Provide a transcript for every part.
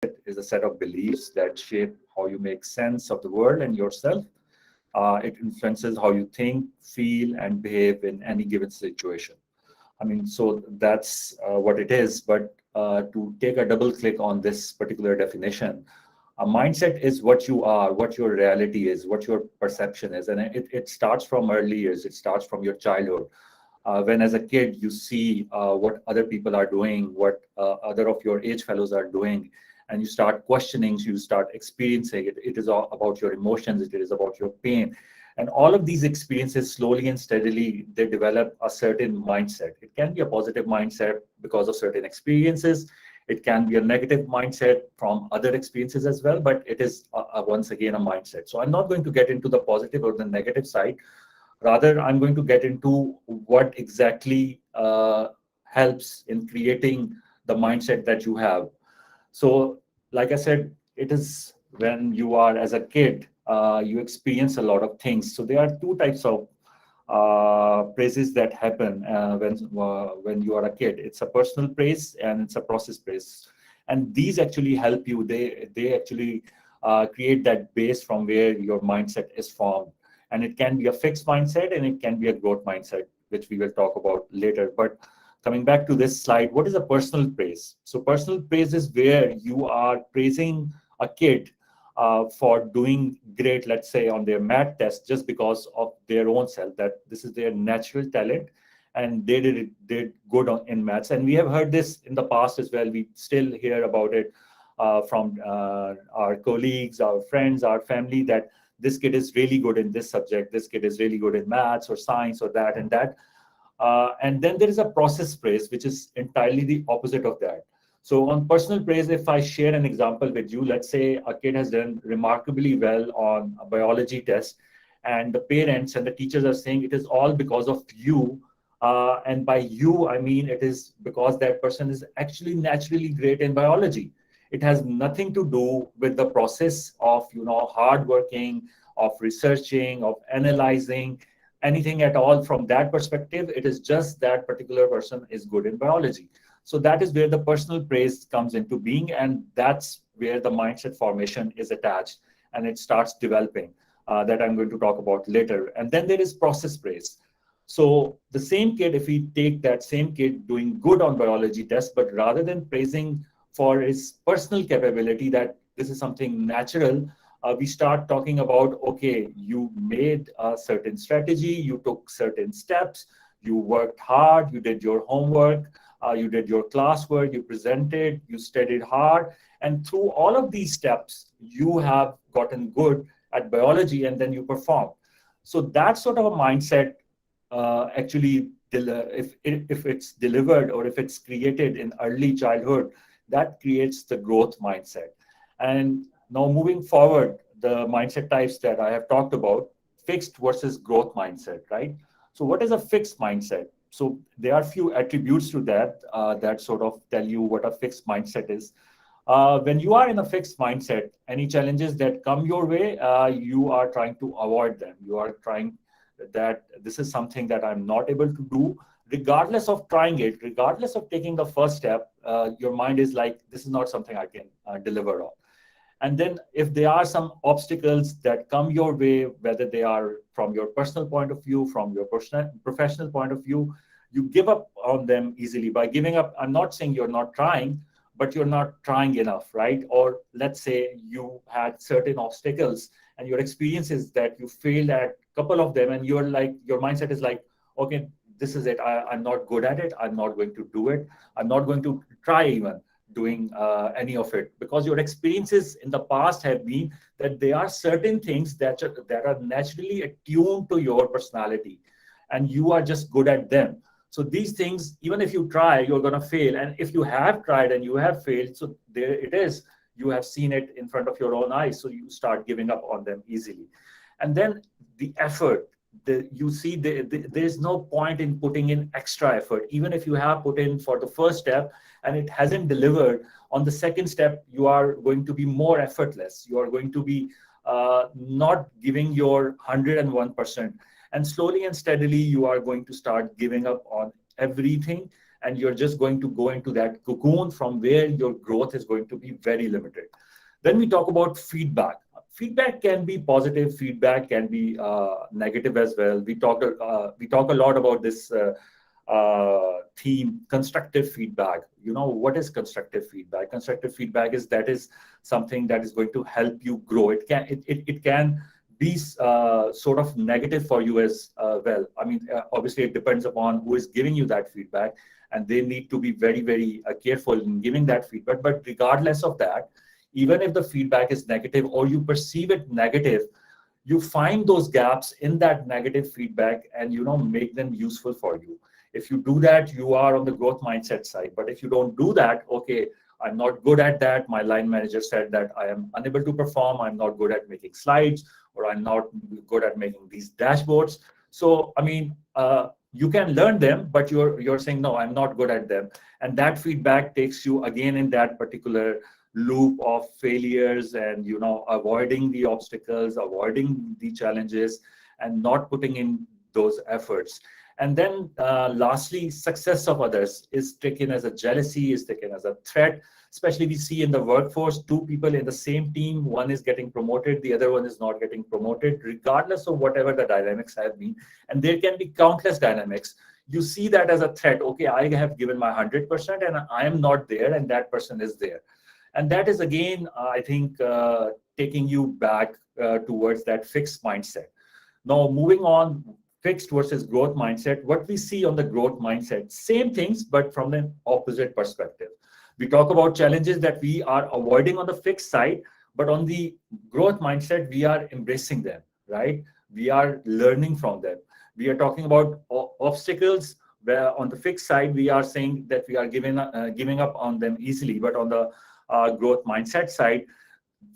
is a set of beliefs that shape how you make sense of the world and yourself. It influences how you think, feel, and behave in any given situation. I mean, so that's what it is. But to take a double click on this particular definition, a mindset is what you are, what your reality is, what your perception is. And it starts from early years, it starts from your childhood. When as a kid, you see what other people are doing, what other of your age fellows are doing, and you start questioning, you start experiencing it. It is all about your emotions, it is about your pain. And all of these experiences, slowly and steadily, they develop a certain mindset. It can be a positive mindset because of certain experiences. It can be a negative mindset from other experiences as well, but it is once again a mindset. So I'm not going to get into the positive or the negative side. Rather, I'm going to get into what exactly helps in creating the mindset that you have. So, like I said, it is when you are as a kid, you experience a lot of things. So there are two types of praises that happen when you are a kid. It's a personal praise and it's a process praise, and these actually help you. They actually create that base from where your mindset is formed, and it can be a fixed mindset and it can be a growth mindset, which we will talk about later. But coming back to this slide, what is a personal praise? So personal praise is where you are praising a kid for doing great, let's say on their math test, just because of their own self, that this is their natural talent and they did good in maths. And we have heard this in the past as well. We still hear about it from our colleagues, our friends, our family, that this kid is really good in this subject, this kid is really good in maths or science or that and that. And then there is a process praise, which is entirely the opposite of that. So on personal praise, if I share an example with you, let's say a kid has done remarkably well on a biology test, and the parents and the teachers are saying it is all because of you. And by you, I mean it is because that person is actually naturally great in biology. It has nothing to do with the process of, hard working, of researching, of analyzing, anything at all from that perspective. It is just that particular person is good in biology. So that is where the personal praise comes into being, and that's where the mindset formation is attached and it starts developing, that I'm going to talk about later. And then there is process praise. So the same kid, if we take that same kid doing good on biology test, but rather than praising for his personal capability, that this is something natural, we start talking about, okay, you made a certain strategy, you took certain steps, you worked hard, you did your homework, you did your classwork, you presented, you studied hard. And through all of these steps, you have gotten good at biology and then you perform. So that sort of a mindset actually, if it's delivered or if it's created in early childhood, that creates the growth mindset. And now moving forward, the mindset types that I have talked about, fixed versus growth mindset, right? So what is a fixed mindset? So there are a few attributes to that that sort of tell you what a fixed mindset is. When you are in a fixed mindset, any challenges that come your way, you are trying to avoid them. You are trying that this is something that I'm not able to do, regardless of trying it, regardless of taking the first step. Your mind is like, this is not something I can deliver on. And then if there are some obstacles that come your way, whether they are from your personal point of view, from your professional point of view, you give up on them easily. By giving up, I'm not saying you're not trying, but you're not trying enough, right? Or let's say you had certain obstacles and your experience is that you failed at a couple of them, and you're like, your mindset is like, okay, this is it. I'm not good at it. I'm not going to do it. I'm not going to try even doing any of it, because your experiences in the past have been that there are certain things that are naturally attuned to your personality and you are just good at them. So these things, even if you try, you're going to fail. And if you have tried and you have failed, so there it is, you have seen it in front of your own eyes, so you start giving up on them easily. And then the effort, you see there's no point in putting in extra effort. Even if you have put in for the first step and it hasn't delivered, on the second step you are going to be more effortless. You are going to be not giving your 101%, and slowly and steadily you are going to start giving up on everything. and you're just going to go into that cocoon from where your growth is going to be very limited. Then we talk about feedback. Feedback can be positive, feedback can be negative as well. We talk a lot about this theme, constructive feedback. You know, what is constructive feedback? Constructive feedback is something that is going to help you grow. It can be sort of negative for you as well. I mean, obviously it depends upon who is giving you that feedback, and they need to be very, very careful in giving that feedback. But regardless of that, even if the feedback is negative or you perceive it negative, you find those gaps in that negative feedback and, you know, make them useful for you. If you do that, you are on the growth mindset side. But if you don't do that, okay, I'm not good at that. My line manager said that I am unable to perform. I'm not good at making slides, or I'm not good at making these dashboards. So, I mean, you can learn them, but you're saying, no, I'm not good at them. And that feedback takes you again in that particular loop of failures and, you know, avoiding the obstacles, avoiding the challenges, and not putting in those efforts. And then lastly, success of others is taken as a jealousy, is taken as a threat. Especially we see in the workforce, two people in the same team, one is getting promoted, the other one is not getting promoted, regardless of whatever the dynamics have been. And there can be countless dynamics. You see that as a threat. Okay, I have given my 100% and I am not there, and that person is there. And that is again, I think, taking you back towards that fixed mindset. Now, moving on, fixed versus growth mindset. What we see on the growth mindset, same things, but from the opposite perspective. We talk about challenges that we are avoiding on the fixed side, but on the growth mindset, we are embracing them, right? We are learning from them. We are talking about obstacles, where on the fixed side, we are saying that we are giving up on them easily, but on the growth mindset side,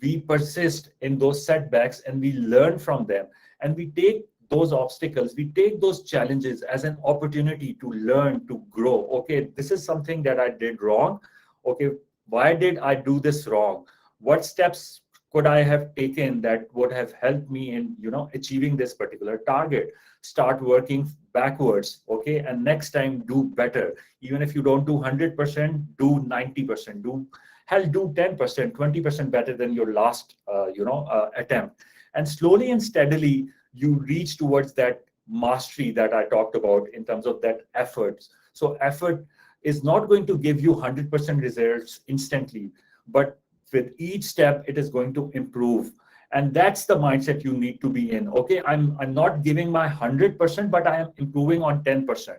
we persist in those setbacks and we learn from them, and we take those obstacles, we take those challenges as an opportunity to learn, to grow. Okay, this is something that I did wrong. Okay, why did I do this wrong? What steps could I have taken that would have helped me in, you know, achieving this particular target? Start working backwards. Okay, and next time do better. Even if you don't do 100%, do 90%. Do 10%, 20% better than your last, attempt. And slowly and steadily, you reach towards that mastery that I talked about in terms of that efforts. So effort is not going to give you 100% results instantly, but with each step, it is going to improve. And that's the mindset you need to be in. Okay, I'm not giving my 100%, but I am improving on 10%.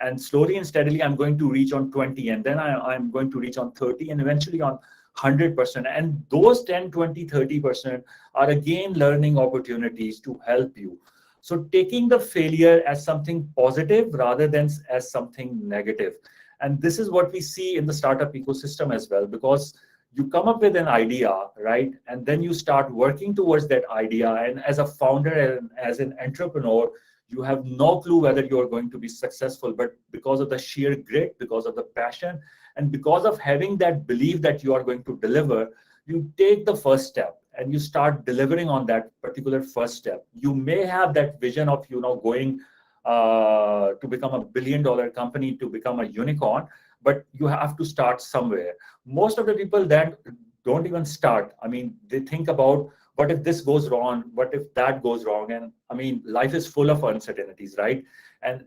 And slowly and steadily, I'm going to reach on 20, and then I'm going to reach on 30, and eventually on 100%. And those 10, 20, 30% are again learning opportunities to help you. So taking the failure as something positive rather than as something negative. And this is what we see in the startup ecosystem as well, because you come up with an idea, right? And then you start working towards that idea. And as a founder and as an entrepreneur, you have no clue whether you're going to be successful, but because of the sheer grit, because of the passion, and because of having that belief that you are going to deliver, you take the first step and you start delivering on that particular first step. You may have that vision of, going to become a billion-dollar company, to become a unicorn, but you have to start somewhere. Most of the people that don't even start, I mean, they think about, what if this goes wrong? What if that goes wrong? And I mean, life is full of uncertainties, right? And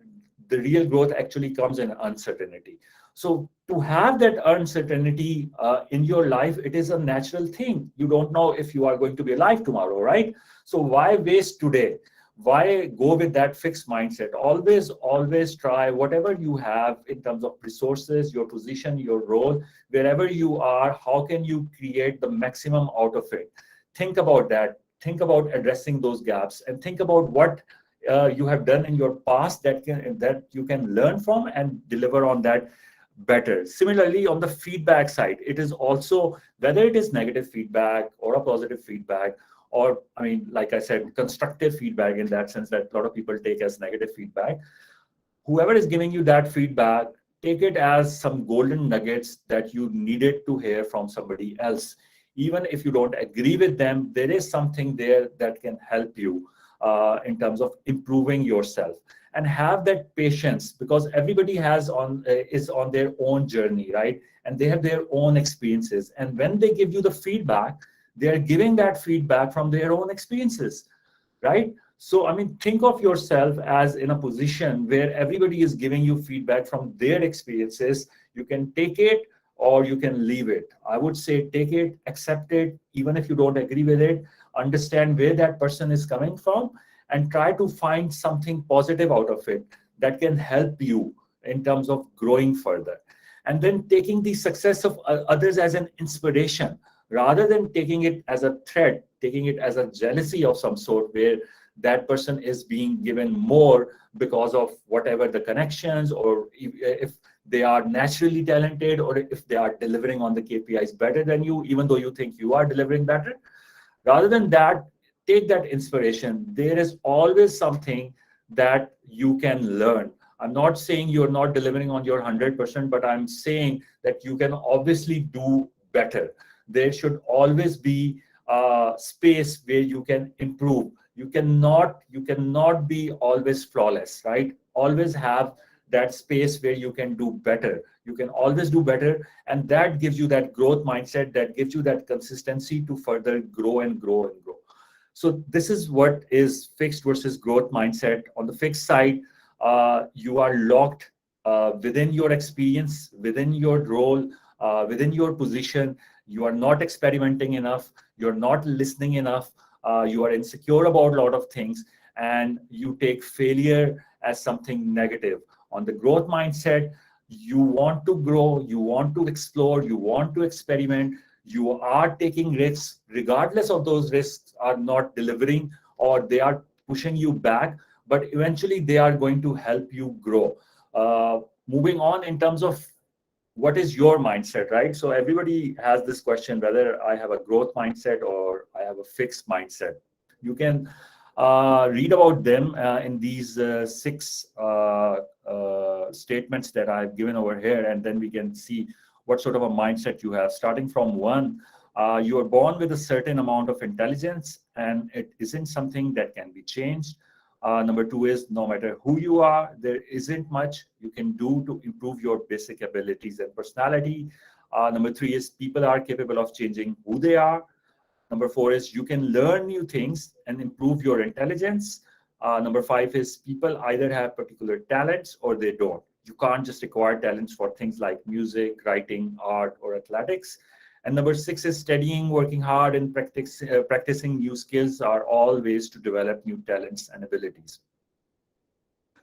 the real growth actually comes in uncertainty. So to have that uncertainty in your life, it is a natural thing. You don't know if you are going to be alive tomorrow, right? So why waste today? Why go with that fixed mindset? Always try whatever you have in terms of resources, your position, your role, wherever you are, how can you create the maximum out of it? Think about that. Think about addressing those gaps, and think about what you have done in your past that you can learn from and deliver on that better. Similarly, on the feedback side, it is also, whether it is negative feedback or a positive feedback, or I mean, like I said, constructive feedback in that sense that a lot of people take as negative feedback. Whoever is giving you that feedback, take it as some golden nuggets that you needed to hear from somebody else. Even if you don't agree with them, there is something there that can help you. in terms of improving yourself. And have that patience, because everybody is on their own journey, right? And they have their own experiences. And when they give you the feedback, they are giving that feedback from their own experiences, right? So, I mean, think of yourself as in a position where everybody is giving you feedback from their experiences. You can take it or you can leave it. I would say take it, accept it, even if you don't agree with it, understand where that person is coming from, and try to find something positive out of it that can help you in terms of growing further. And then taking the success of others as an inspiration rather than taking it as a threat, taking it as a jealousy of some sort, where that person is being given more because of whatever the connections, or if they are naturally talented, or if they are delivering on the KPIs better than you, even though you think you are delivering better. Rather than that, take that inspiration. There is always something that you can learn. I'm not saying you're not delivering on your 100%, but I'm saying that you can obviously do better. There should always be a space where you can improve. You cannot be always flawless, right? Always have that space where you can do better. You can always do better, and that gives you that growth mindset, that gives you that consistency to further grow and grow and grow. So this is what is fixed versus growth mindset. On the fixed side, you are locked within your experience, within your role, within your position. You are not experimenting enough. You're not listening enough. You are insecure about a lot of things, and you take failure as something negative. On the growth mindset, you want to grow, you want to explore, you want to experiment, you are taking risks, regardless of those risks are not delivering or they are pushing you back, but eventually they are going to help you grow. Moving on, in terms of what is your mindset, right? So everybody has this question, whether I have a growth mindset or I have a fixed mindset. You can read about them in these six statements that I've given over here, and then we can see what sort of a mindset you have. Starting from one, you are born with a certain amount of intelligence, and it isn't something that can be changed. Number two is, no matter who you are, there isn't much you can do to improve your basic abilities and personality. Number three is, people are capable of changing who they are. Number four is, you can learn new things and improve your intelligence. Number five is, people either have particular talents or they don't. You can't just acquire talents for things like music, writing, art, or athletics. And number six is, studying, working hard, and practicing new skills are all ways to develop new talents and abilities.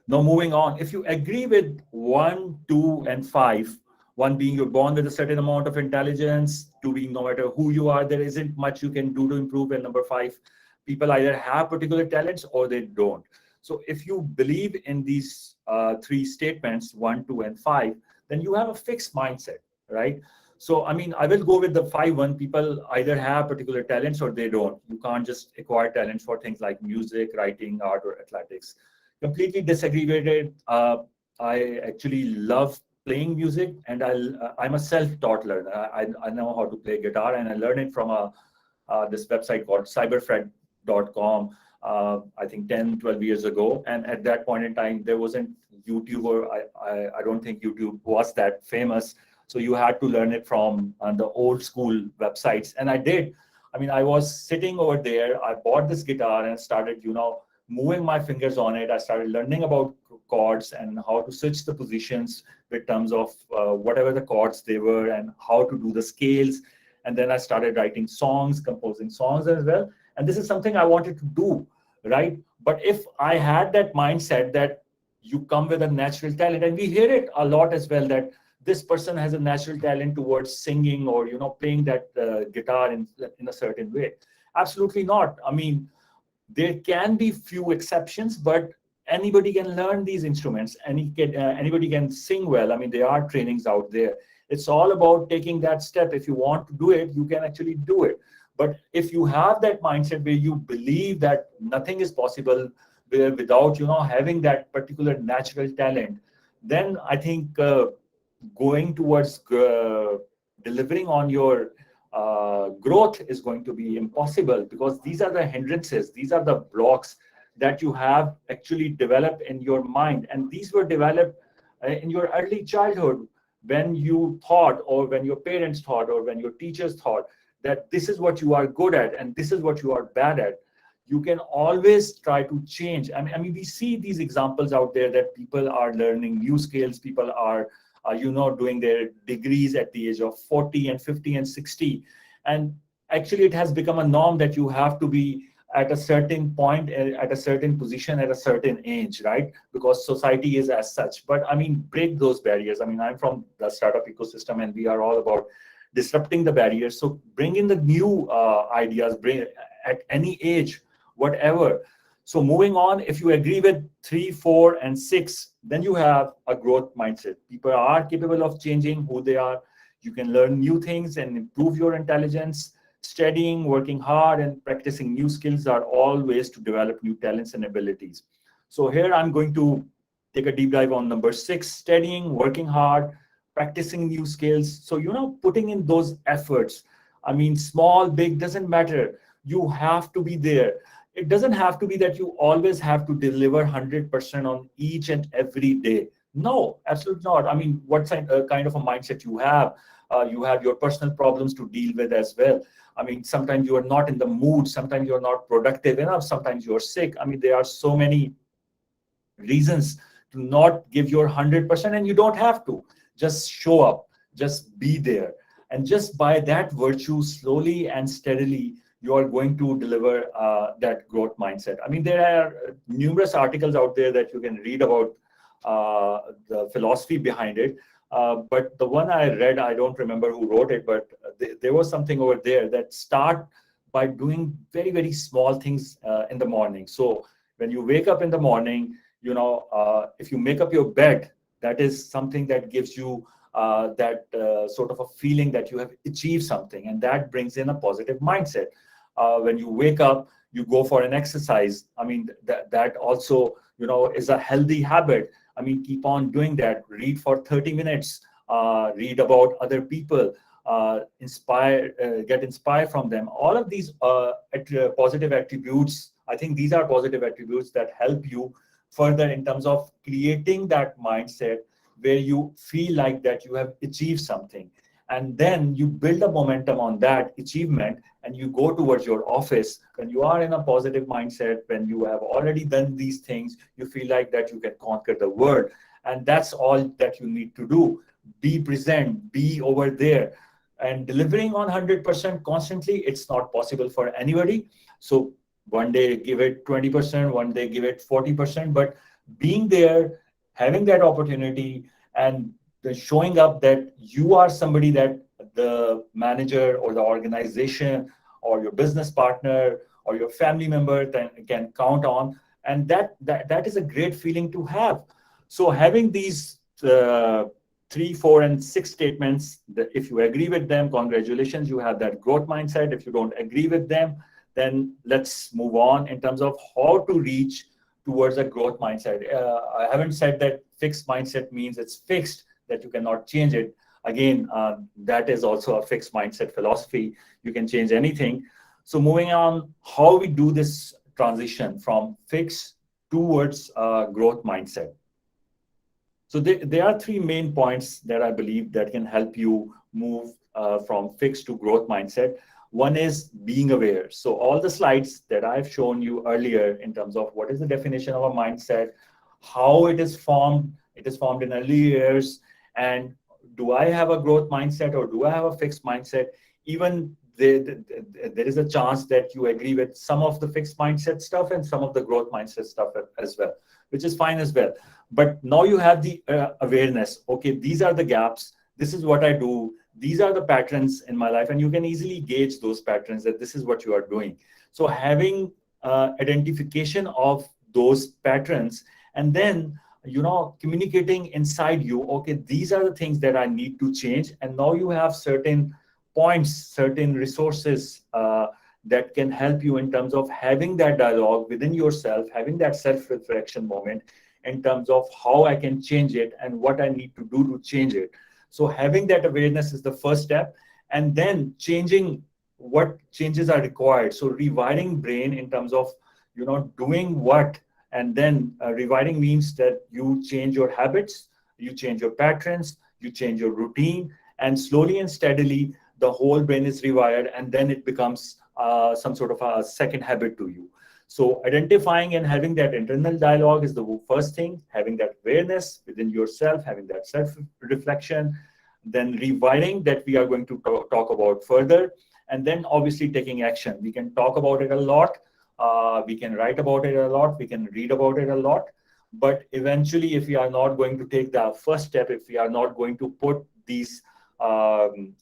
Now, moving on, if you agree with 1, 2, and 5, one being you're born with a certain amount of intelligence, two being no matter who you are, there isn't much you can do to improve, and number 5, people either have particular talents or they don't. So if you believe in these three statements, 1, 2, and 5, then you have a fixed mindset, right? So, I mean, I will go with the 5 one. People either have particular talents or they don't. You can't just acquire talents for things like music, writing, art, or athletics. Completely disagree with it. I actually love playing music, and I'm a self-taught learner. I know how to play guitar, and I learned it from this website called cyberfred.com, I think 10, 12 years ago. And at that point in time, there wasn't YouTube, or I don't think YouTube was that famous. So you had to learn it from the old school websites. And I did. I mean, I was sitting over there. I bought this guitar and started, moving my fingers on it. I started learning about chords and how to switch the positions in terms of whatever the chords they were, and how to do the scales. And then I started writing songs, composing songs as well. And this is something I wanted to do, right? But if I had that mindset that you come with a natural talent, and we hear it a lot as well, that this person has a natural talent towards singing or playing that guitar in a certain way. Absolutely not. I mean, there can be few exceptions, but anybody can learn these instruments, and anybody can sing well. I mean, there are trainings out there. It's all about taking that step. If you want to do it, you can actually do it. But if you have that mindset where you believe that nothing is possible without having that particular natural talent, then I think going towards delivering on your growth is going to be impossible, because these are the hindrances, these are the blocks that you have actually developed in your mind. And these were developed in your early childhood, when you thought, or when your parents thought, or when your teachers thought that this is what you are good at and this is what you are bad at. You can always try to change. I mean, we see these examples out there that people are learning new skills. People are, doing their degrees at the age of 40 and 50 and 60. And actually, it has become a norm that you have to be at a certain point, at a certain position, at a certain age, right? Because society is as such. But I mean, break those barriers. I mean, I'm from the startup ecosystem, and we are all about disrupting the barriers. So bring in the new ideas, bring at any age, whatever. So moving on, if you agree with 3, 4, and 6, then you have a growth mindset. People are capable of changing who they are. You can learn new things and improve your intelligence. Studying, working hard, and practicing new skills are all ways to develop new talents and abilities. So here I'm going to take a deep dive on number 6, studying, working hard, practicing new skills. So, putting in those efforts. I mean, small, big, doesn't matter. You have to be there. It doesn't have to be that you always have to deliver 100% on each and every day. No, absolutely not. I mean, what kind of a mindset you have? You have your personal problems to deal with as well. I mean, sometimes you are not in the mood. Sometimes you are not productive enough. Sometimes you are sick. I mean, there are so many reasons to not give your 100%, and you don't have to. Just show up, just be there. And just by that virtue, slowly and steadily, you are going to deliver that growth mindset. I mean, there are numerous articles out there that you can read about the philosophy behind it. But the one I read, I don't remember who wrote it, but there was something over there that start by doing very, very small things in the morning. So when you wake up in the morning, if you make up your bed, that is something that gives you that sort of a feeling that you have achieved something, and that brings in a positive mindset. When you wake up, you go for an exercise. I mean, that also, is a healthy habit. I mean, keep on doing that. Read for 30 minutes, read about other people, get inspired from them. All of these positive attributes, I think these are positive attributes that help you further in terms of creating that mindset where you feel like that you have achieved something. And then you build a momentum on that achievement, and you go towards your office. When you are in a positive mindset, when you have already done these things, you feel like that you can conquer the world. And that's all that you need to do. Be present, be over there. And delivering on 100% constantly, it's not possible for anybody. So one day give it 20%, one day give it 40%, but being there, having that opportunity, and showing up that you are somebody that the manager or the organization or your business partner or your family member can count on. And that is a great feeling to have. So having these 3, 4, and 6 statements, if you agree with them, congratulations, you have that growth mindset. If you don't agree with them, then let's move on in terms of how to reach towards a growth mindset. I haven't said that fixed mindset means it's fixed, that you cannot change it. Again, that is also a fixed mindset philosophy. You can change anything. So moving on, how we do this transition from fixed towards growth mindset. So there are 3 main points that I believe that can help you move from fixed to growth mindset. One is being aware. So all the slides that I've shown you earlier in terms of what is the definition of a mindset, how it is formed in early years, and do I have a growth mindset or do I have a fixed mindset? Even there is a chance that you agree with some of the fixed mindset stuff and some of the growth mindset stuff as well, which is fine as well. But now you have the awareness. Okay, these are the gaps. This is what I do. These are the patterns in my life, and you can easily gauge those patterns that this is what you are doing. So having identification of those patterns, and then communicating inside you, okay, these are the things that I need to change. And now you have certain points, certain resources that can help you in terms of having that dialogue within yourself, having that self-reflection moment in terms of how I can change it and what I need to do to change it. So having that awareness is the first step, and then changing what changes are required. So rewiring brain in terms of doing what. And then rewiring means that you change your habits, you change your patterns, you change your routine, and slowly and steadily, the whole brain is rewired, and then it becomes some sort of a second habit to you. So identifying and having that internal dialogue is the first thing, having that awareness within yourself, having that self-reflection, then rewiring that we are going to talk about further, and then obviously taking action. We can talk about it a lot, we can write about it a lot, we can read about it a lot, but eventually if we are not going to take the first step, if we are not going to put these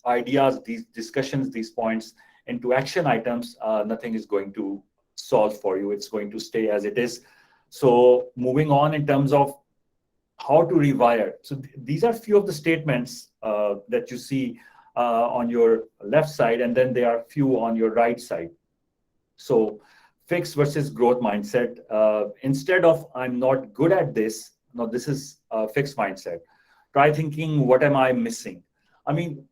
ideas, these discussions, these points into action items, nothing is going to solve for you. It's going to stay as it is. So moving on in terms of how to rewire. So these are few of the statements that you see on your left side, and then there are few on your right side. So fixed versus growth mindset. Instead of I'm not good at this, no, this is a fixed mindset. Try thinking, what am I missing? I mean,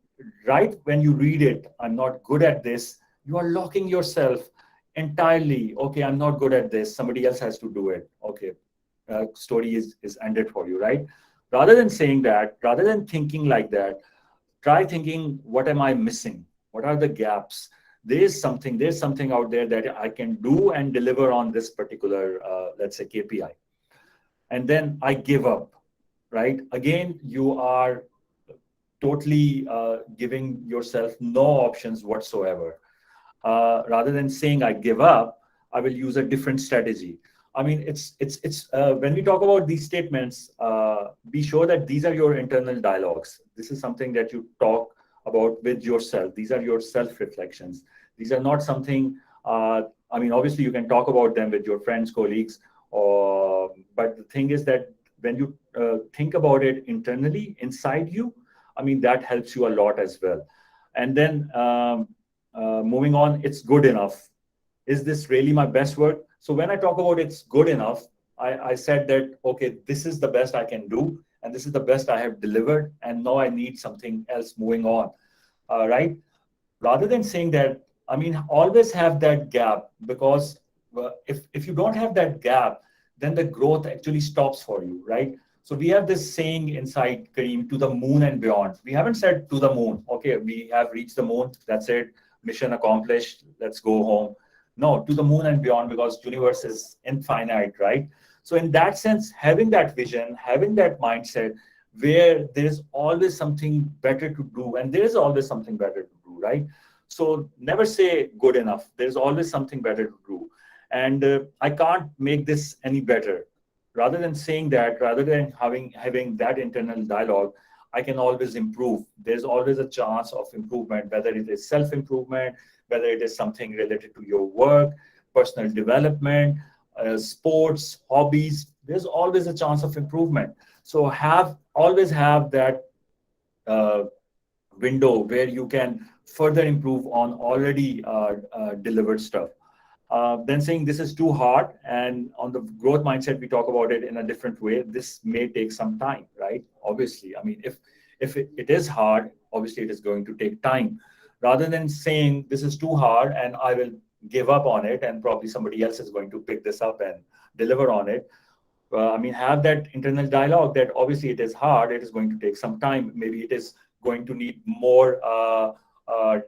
right when you read it, I'm not good at this, you are locking yourself entirely. Okay, I'm not good at this, somebody else has to do it. Okay, story is ended for you, right? Rather than saying that, rather than thinking like that, try thinking, what am I missing? What are the gaps? There's something out there that I can do and deliver on this particular, let's say, KPI. And then I give up, right? Again, you are totally giving yourself no options whatsoever. Rather than saying I give up, I will use a different strategy. I mean, it's when we talk about these statements, be sure that these are your internal dialogues. This is something that you talk about with yourself. These are your self-reflections. These are not something. I mean, obviously, you can talk about them with your friends, colleagues, or but the thing is that when you think about it internally inside you, I mean, that helps you a lot as well. And then moving on, it's good enough. Is this really my best work? So when I talk about it's good enough, I said that, okay, this is the best I can do, and this is the best I have delivered, and now I need something else moving on, right? Rather than saying that, I mean, always have that gap, because if you don't have that gap, then the growth actually stops for you, right? So we have this saying inside Kareem, to the moon and beyond. We haven't said to the moon. Okay, we have reached the moon. That's it. Mission accomplished. Let's go home. No, to the moon and beyond, because universe is infinite, right? So in that sense, having that vision, having that mindset where there is always something better to do, and there is always something better to do, right? So never say good enough. There's always something better to do. And I can't make this any better. Rather than saying that, rather than having that internal dialogue, I can always improve. There's always a chance of improvement, whether it is self-improvement, whether it is something related to your work, personal development, sports, hobbies. There's always a chance of improvement. So always have that uh, window where you can further improve on already delivered stuff. Then saying this is too hard, and on the growth mindset, we talk about it in a different way. This may take some time, right? Obviously, I mean, if it is hard, obviously it is going to take time. Rather than saying this is too hard and I will give up on it, and probably somebody else is going to pick this up and deliver on it. I mean, have that internal dialogue that obviously it is hard, it is going to take some time. Maybe it is going to need more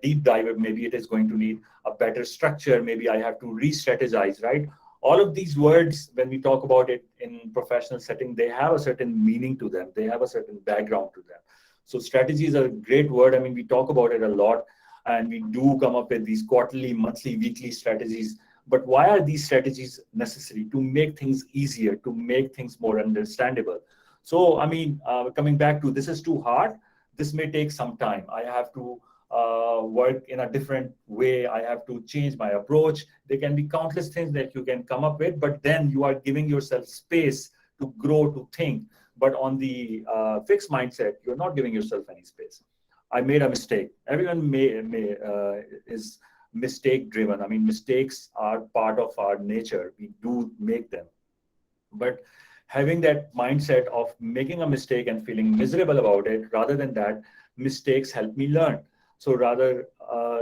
deep dive. Maybe it is going to need a better structure. Maybe I have to re-strategize, right? All of these words, when we talk about it in professional setting, they have a certain meaning to them. They have a certain background to them. So strategy is a great word. I mean, we talk about it a lot, and we do come up with these quarterly, monthly, weekly strategies. But why are these strategies necessary? To make things easier, to make things more understandable. So, I mean, coming back to this is too hard. This may take some time. I have to work in a different way. I have to change my approach. There can be countless things that you can come up with, but then you are giving yourself space to grow, to think. But on the fixed mindset, you're not giving yourself any space. I made a mistake. Everyone is mistake driven. I mean, mistakes are part of our nature. We do make them. But having that mindset of making a mistake and feeling miserable about it, rather than that, mistakes help me learn. So rather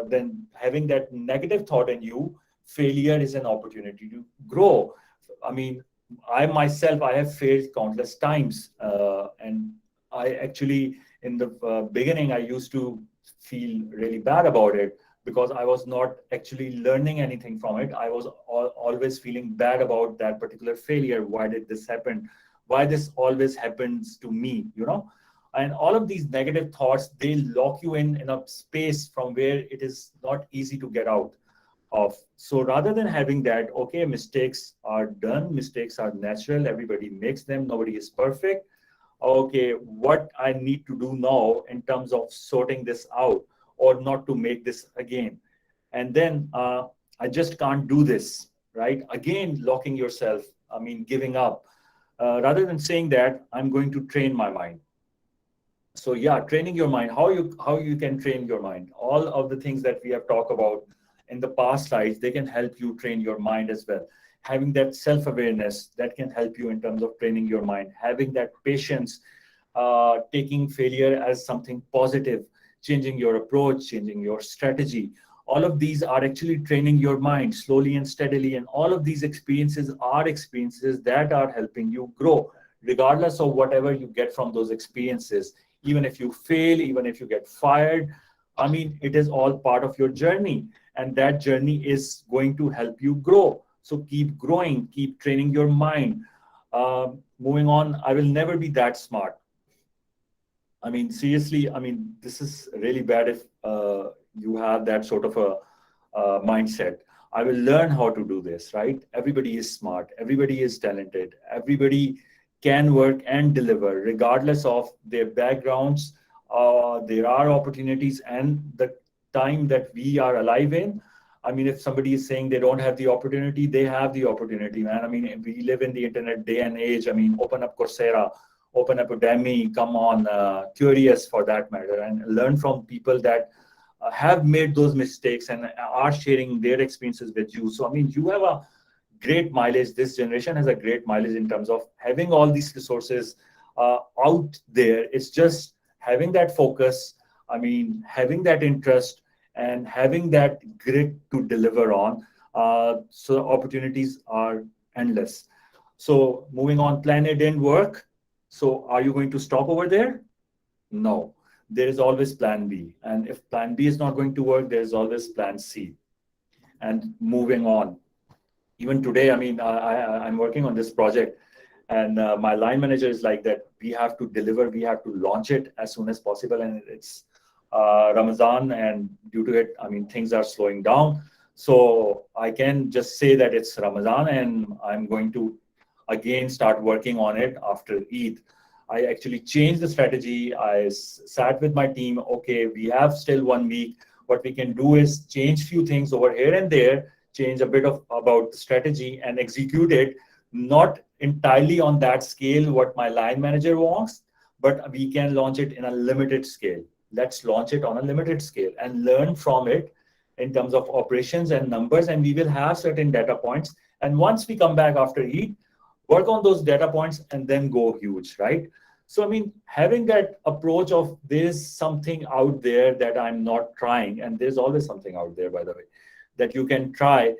than having that negative thought in you, failure is an opportunity to grow. I mean, I myself, I have failed countless times. And I actually, in the beginning, I used to feel really bad about it because I was not actually learning anything from it. I was always feeling bad about that particular failure. Why did this happen? Why this always happens to me, you know? And all of these negative thoughts, they lock you in a space from where it is not easy to get out of. So rather than having that, okay, mistakes are done, mistakes are natural, everybody makes them, nobody is perfect. Okay, what I need to do now in terms of sorting this out or not to make this again. And then I just can't do this, right? Again, locking yourself, I mean, giving up. Rather than saying that, I'm going to train my mind. So yeah, training your mind, how you can train your mind. All of the things that we have talked about in the past slides, they can help you train your mind as well. Having that self-awareness, that can help you in terms of training your mind. Having that patience, taking failure as something positive, changing your approach, changing your strategy. All of these are actually training your mind slowly and steadily. And all of these experiences are experiences that are helping you grow, regardless of whatever you get from those experiences. Even if you fail, even if you get fired, I mean, it is all part of your journey. And that journey is going to help you grow. So keep growing, keep training your mind. Moving on, I will never be that smart. I mean, seriously, I mean, this is really bad if you have that sort of a mindset. I will learn how to do this, right? Everybody is smart, everybody is talented, everybody can work and deliver, regardless of their backgrounds. There are opportunities and the time that we are alive in. I mean, if somebody is saying they don't have the opportunity, they have the opportunity, man. I mean, we live in the internet day and age. I mean, open up Coursera, open up Udemy, come on, Qureos for that matter, and learn from people that have made those mistakes and are sharing their experiences with you. So, I mean, you have a great mileage. This generation has a great mileage in terms of having all these resources out there. It's just having that focus. I mean, having that interest and having that grit to deliver on. So opportunities are endless. So moving on, plan A didn't work. So are you going to stop over there? No. There is always plan B. And if plan B is not going to work, there is always plan C. And moving on. Even today, I mean, I'm working on this project, and my line manager is like that. We have to deliver, we have to launch it as soon as possible. And it's Ramadan, and due to it, I mean, things are slowing down. So I can just say that it's Ramadan, and I'm going to again start working on it after Eid. I actually changed the strategy. I sat with my team. Okay, we have still 1 week. What we can do is change few things over here and there, change a bit of about the strategy and execute it, not entirely on that scale what my line manager wants, but we can launch it in a limited scale. Let's launch it on a limited scale and learn from it in terms of operations and numbers, and we will have certain data points. And once we come back after Eid, work on those data points and then go huge, right? So, I mean, having that approach of there's something out there that I'm not trying, and there's always something out there, by the way, that you can try.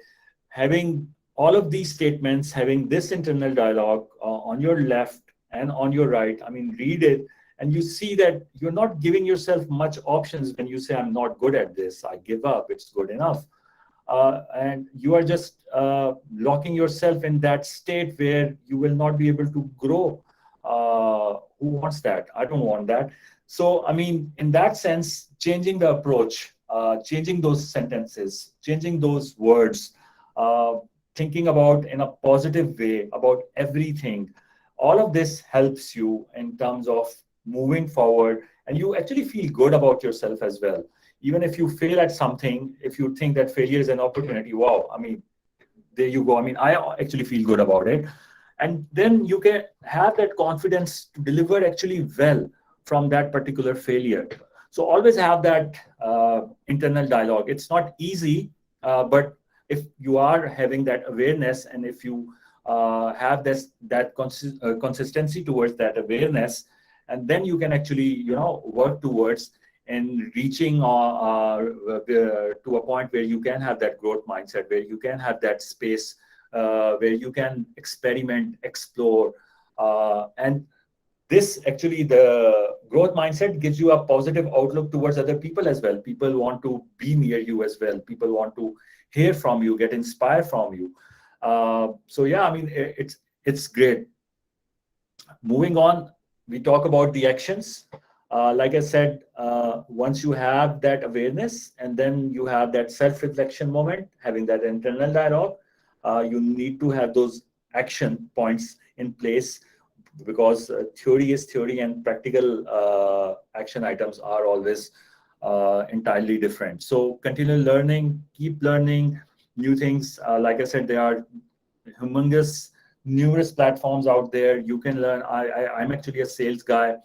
Having all of these statements, having this internal dialogue on your left and on your right, I mean, read it, and you see that you're not giving yourself much options when you say, I'm not good at this, I give up, it's good enough. And you are just locking yourself in that state where you will not be able to grow. Who wants that? I don't want that. So, I mean, in that sense, changing the approach, changing those sentences, changing those words, thinking about in a positive way about everything, all of this helps you in terms of moving forward, and you actually feel good about yourself as well. Even if you fail at something, if you think that failure is an opportunity, wow, I mean, there you go. I mean, I actually feel good about it. And then you can have that confidence to deliver actually well from that particular failure. So always have that internal dialogue. It's not easy, but if you are having that awareness, and if you have that consistency towards that awareness, and then you can actually, work towards in reaching to a point where you can have that growth mindset, where you can have that space, where you can experiment, explore, and this actually, the growth mindset gives you a positive outlook towards other people as well. People want to be near you as well. People want to hear from you, get inspired from you. So yeah, I mean, it's great. Moving on, we talk about the actions. Like I said, once you have that awareness and then you have that self-reflection moment, having that internal dialogue, you need to have those action points in place, because theory is theory and practical action items are always entirely different. So continue learning, keep learning new things. Like I said, there are humongous numerous platforms out there you can learn. I'm actually a sales guy,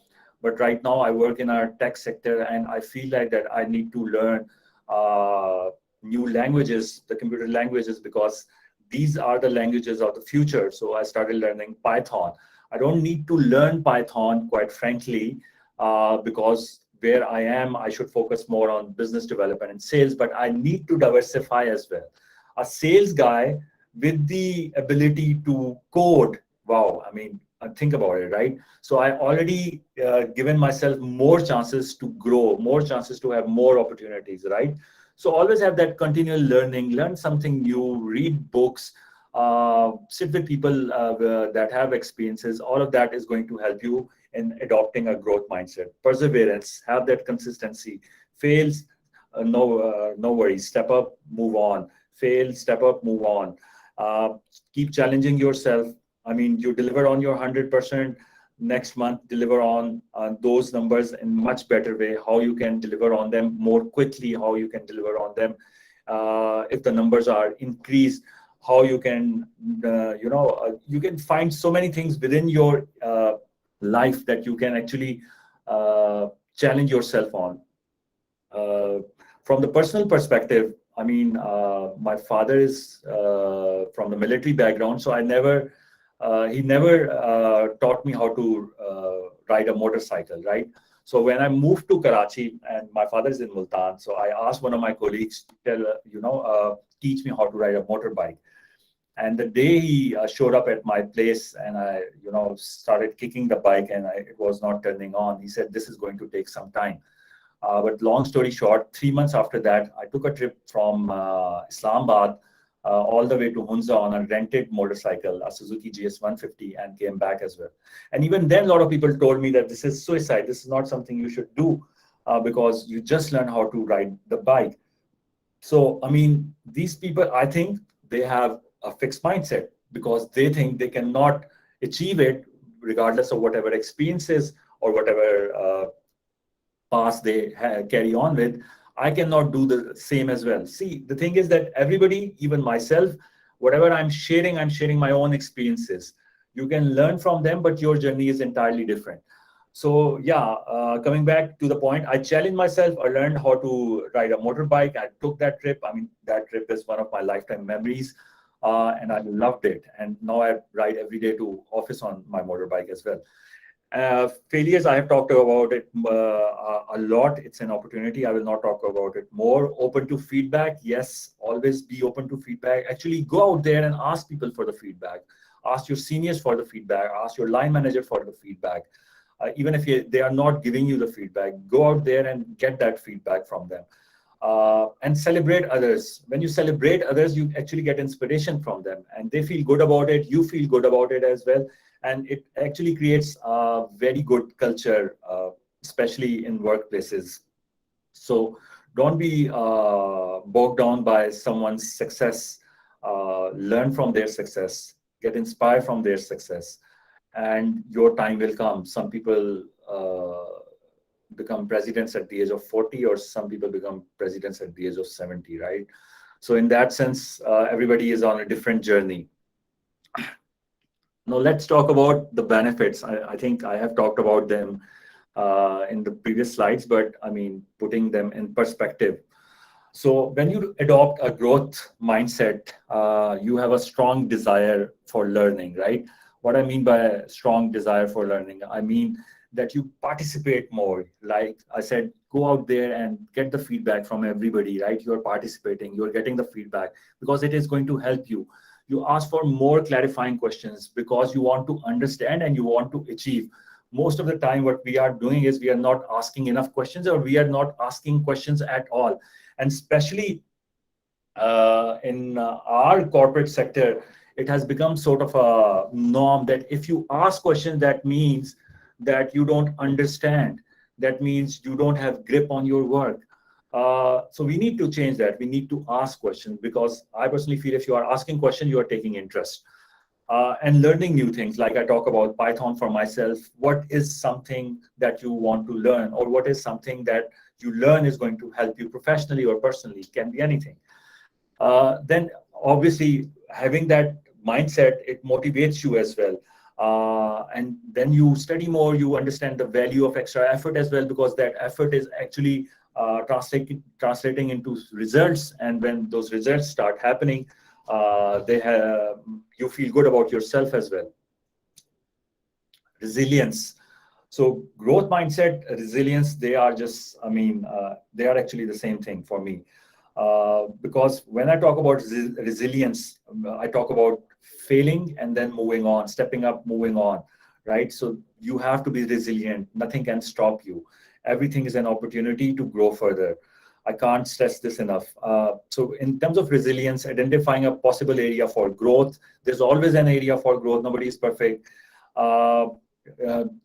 but right now I work in our tech sector, and I feel like that I need to learn new languages, the computer languages, because these are the languages of the future. So I started learning Python. I don't need to learn Python, quite frankly, because where I am, I should focus more on business development and sales, but I need to diversify as well. A sales guy with the ability to code, wow, I mean, think about it, right? So I already given myself more chances to grow, more chances to have more opportunities, right? So always have that continual learning, learn something new, read books, sit with people that have experiences. All of that is going to help you in adopting a growth mindset. Perseverance, have that consistency. Fails, no worries, step up, move on. Fail, step up, move on. Keep challenging yourself. I mean, you deliver on your 100%, next month deliver on those numbers in much better way, how you can deliver on them more quickly, how you can deliver on them if the numbers are increased, how you can you can find so many things within your life that you can actually challenge yourself on. From the personal perspective, I mean, my father is from the military background, so he never taught me how to ride a motorcycle, right? So when I moved to Karachi, and my father is in Multan, so I asked one of my colleagues to teach me how to ride a motorbike. And the day he showed up at my place, and I, started kicking the bike, and it was not turning on, he said, "This is going to take some time." But long story short, 3 months after that, I took a trip from Islamabad all the way to Hunza on a rented motorcycle, a Suzuki GS150, and came back as well. And even then, a lot of people told me that this is suicide. This is not something you should do because you just learn how to ride the bike. So, I mean, these people, I think they have a fixed mindset because they think they cannot achieve it regardless of whatever experiences or whatever past they carry on with. I cannot do the same as well. See, the thing is that everybody, even myself, whatever I'm sharing my own experiences. You can learn from them, but your journey is entirely different. So yeah, coming back to the point, I challenged myself. I learned how to ride a motorbike. I took that trip. I mean, that trip is one of my lifetime memories, and I loved it. And now I ride every day to office on my motorbike as well. Failures, I have talked about it a lot. It's an opportunity. I will not talk about it more. Open to feedback. Yes, always be open to feedback. Actually, go out there and ask people for the feedback. Ask your seniors for the feedback. Ask your line manager for the feedback. Even if they are not giving you the feedback, go out there and get that feedback from them. And celebrate others. When you celebrate others, you actually get inspiration from them, and they feel good about it. You feel good about it as well. And it actually creates a very good culture, especially in workplaces. So don't be bogged down by someone's success. Learn from their success, get inspired from their success, and your time will come. Some people become presidents at the age of 40, or some people become presidents at the age of 70, right? So in that sense, everybody is on a different journey. Now let's talk about the benefits. I think I have talked about them in the previous slides, but I mean, putting them in perspective. So when you adopt a growth mindset, you have a strong desire for learning, right? What I mean by strong desire for learning, I mean that you participate more. Like I said, go out there and get the feedback from everybody, right? You're participating, you're getting the feedback because it is going to help you. You ask for more clarifying questions because you want to understand and you want to achieve. Most of the time, what we are doing is we are not asking enough questions, or we are not asking questions at all. And especially in our corporate sector, it has become sort of a norm that if you ask questions, that means that you don't understand. That means you don't have grip on your work. So we need to change that. We need to ask questions, because I personally feel if you are asking questions, you are taking interest. And learning new things, like I talk about Python for myself. What is something that you want to learn, or what is something that you learn is going to help you professionally or personally? It can be anything. Then obviously having that mindset, it motivates you as well. And then you study more, you understand the value of extra effort as well, because that effort is actually translating into results. And when those results start happening, you feel good about yourself as well. Resilience. So growth mindset, resilience, they are just, they are actually the same thing for me. Because when I talk about resilience, I talk about failing and then moving on, stepping up, moving on, right? So you have to be resilient. Nothing can stop you. Everything is an opportunity to grow further. I can't stress this enough. So in terms of resilience, identifying a possible area for growth, there's always an area for growth. Nobody is perfect.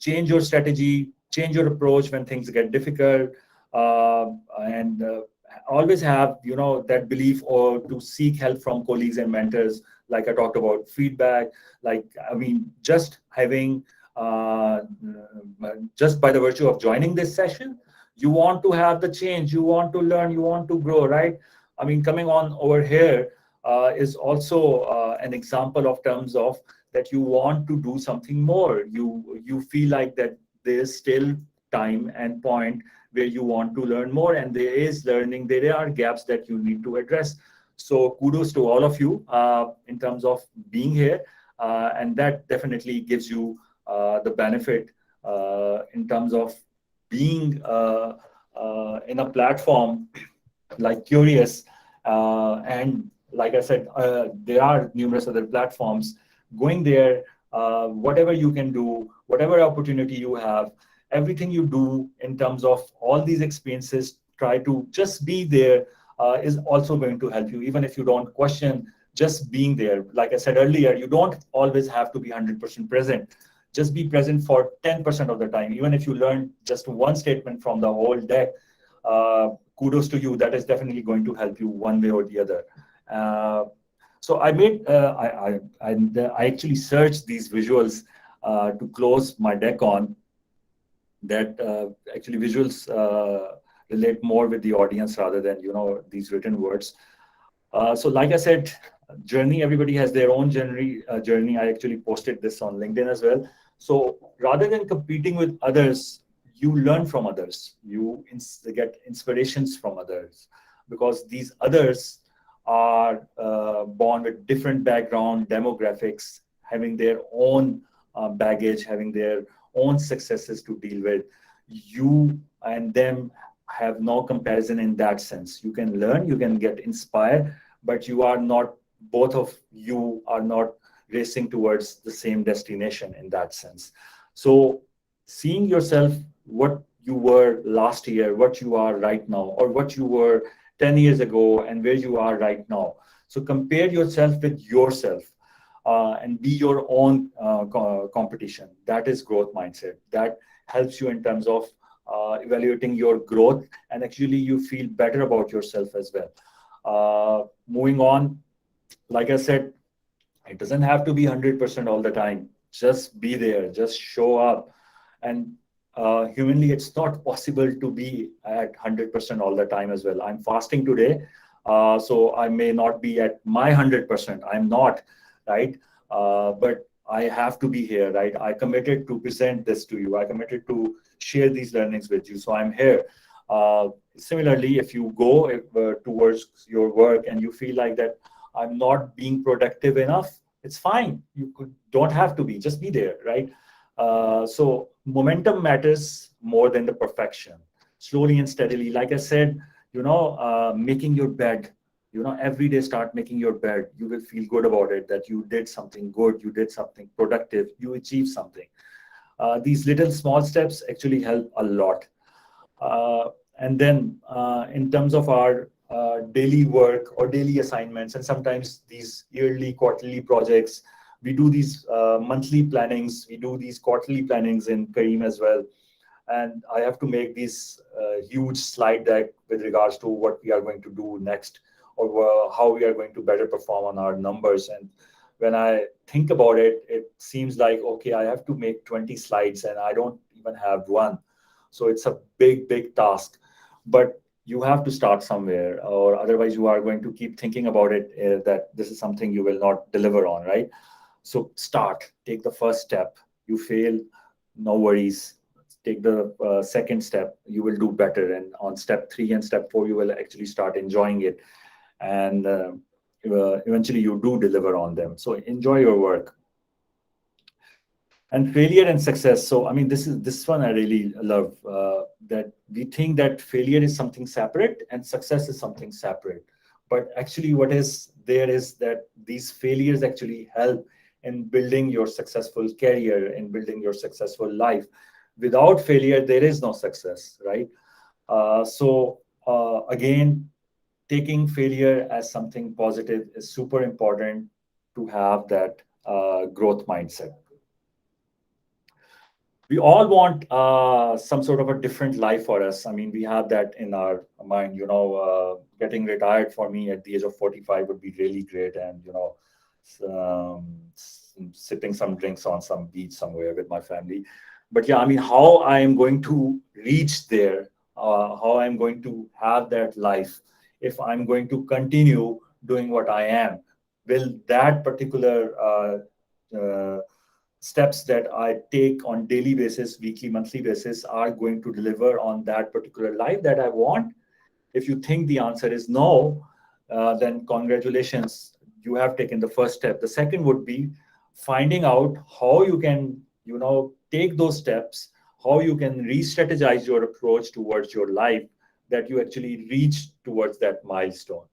Change your strategy, change your approach when things get difficult, and always have that belief, or to seek help from colleagues and mentors. Like I talked about feedback, just having just by the virtue of joining this session, you want to have the change, you want to learn, you want to grow, right? Coming on over here is also an example of terms of that you want to do something more. You feel like that there's still time and point where you want to learn more, and there is learning, there are gaps that you need to address. So kudos to all of you in terms of being here, and that definitely gives you the benefit in terms of being in a platform like Qureos, and like I said, there are numerous other platforms. Going there, whatever you can do, whatever opportunity you have, everything you do in terms of all these experiences, try to just be there, is also going to help you. Even if you don't question, just being there. Like I said earlier, you don't always have to be 100% present. Just be present for 10% of the time. Even if you learn just one statement from the whole deck, kudos to you. That is definitely going to help you one way or the other. So I made, I actually searched these visuals to close my deck on. That actually visuals relate more with the audience rather than these written words. So like I said, journey, everybody has their own journey. I actually posted this on LinkedIn as well. So rather than competing with others, you learn from others. You get inspirations from others, because these others are born with different background, demographics, having their own baggage, having their own successes to deal with. You and them have no comparison in that sense. You can learn, you can get inspired, but you are not, both of you are not racing towards the same destination in that sense. So seeing yourself, what you were last year, what you are right now, or what you were 10 years ago and where you are right now. So compare yourself with yourself. And be your own competition. That is growth mindset. That helps you in terms of evaluating your growth, and actually you feel better about yourself as well. Moving on, like I said, it doesn't have to be 100% all the time. Just be there, just show up. And humanly, it's not possible to be at 100% all the time as well. I'm fasting today, so I may not be at my 100%. I'm not. Right? But I have to be here, right? I committed to present this to you. I committed to share these learnings with you. So I'm here. Similarly, if you go towards your work and you feel like that I'm not being productive enough, it's fine. Don't have to be, just be there, right? So momentum matters more than the perfection. Slowly and steadily, like I said, making your bed. Every day start making your bed. You will feel good about it that you did something good, you did something productive, you achieved something. These little small steps actually help a lot. Uh, and then in terms of our daily work or daily assignments, and sometimes these yearly, quarterly projects, we do these monthly plannings, we do these quarterly plannings in Kareem as well. And I have to make these huge slide deck with regards to what we are going to do next, or how we are going to better perform on our numbers. And when I think about it, it seems like, okay, I have to make 20 slides and I don't even have one. So it's a big task. But you have to start somewhere, or otherwise you are going to keep thinking about it, that this is something you will not deliver on, right? So start, take the first step. You fail, no worries. Take the second step, you will do better. And on step 3 and step 4, you will actually start enjoying it. And eventually you do deliver on them. So enjoy your work. And failure and success. So, I mean, this one I really love, that we think that failure is something separate and success is something separate. But actually, what is there is that these failures actually help in building your successful career, in building your successful life. Without failure, there is no success, right? Again, taking failure as something positive is super important to have that growth mindset. We all want some sort of a different life for us. I mean, we have that in our mind. Getting retired for me at the age of 45 would be really great, and sipping some drinks on some beach somewhere with my family. But yeah, I mean, how I am going to reach there, how I'm going to have that life, if I'm going to continue doing what I am, will that particular steps that I take on daily basis, weekly, monthly basis are going to deliver on that particular life that I want? If you think the answer is no, then congratulations, you have taken the first step. The second would be finding out how you can, take those steps, how you can re-strategize your approach towards your life, that you actually reach towards that milestone.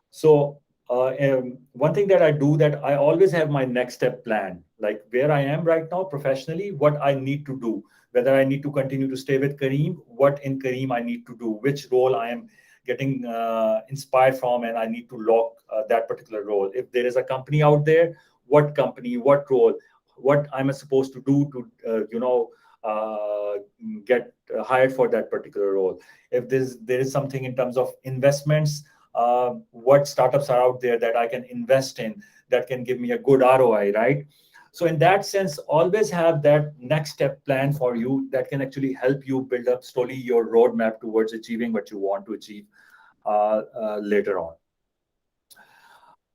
So one thing that I do, that I always have my next step plan, like where I am right now professionally, what I need to do, whether I need to continue to stay with Kareem, what in Kareem I need to do, which role I am getting inspired from, and I need to lock that particular role. If there is a company out there, what company, what role, what I'm supposed to do to, get hired for that particular role. If there is something in terms of investments, what startups are out there that I can invest in that can give me a good ROI, right? So in that sense, always have that next step plan for you that can actually help you build up slowly your roadmap towards achieving what you want to achieve later on.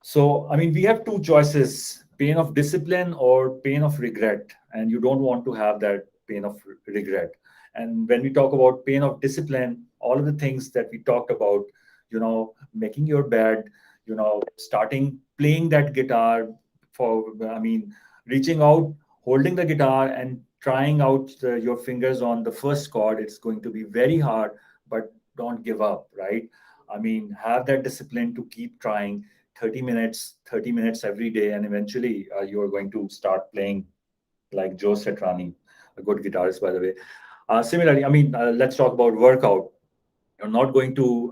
So, I mean, we have two choices: pain of discipline or pain of regret. And you don't want to have that pain of regret. And when we talk about pain of discipline, all of the things that we talked about, making your bed, starting playing that guitar, I mean, reaching out, holding the guitar and trying out your fingers on the first chord, it's going to be very hard, but don't give up, right? I mean, have that discipline to keep trying. 30 minutes every day, and eventually you are going to start playing like Joe Satriani, a good guitarist, by the way. Similarly, I mean, let's talk about workout. You're not going to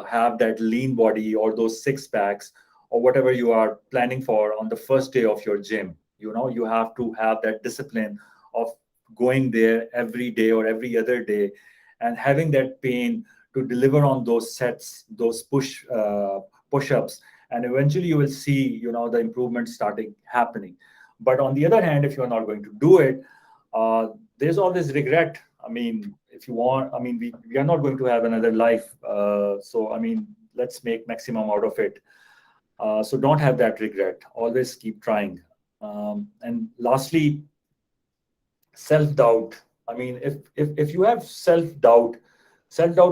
have that lean body or those six packs or whatever you are planning for on the first day of your gym. You have to have that discipline of going there every day or every other day, and having that pain to deliver on those sets, those push-ups, and eventually you will see, the improvement starting happening. But on the other hand, if you're not going to do it, there's always regret. I mean, if you want, I mean, we are not going to have another life. So, I mean, let's make maximum out of it. So don't have that regret. Always keep trying. And lastly, self-doubt. I mean, if you have self-doubt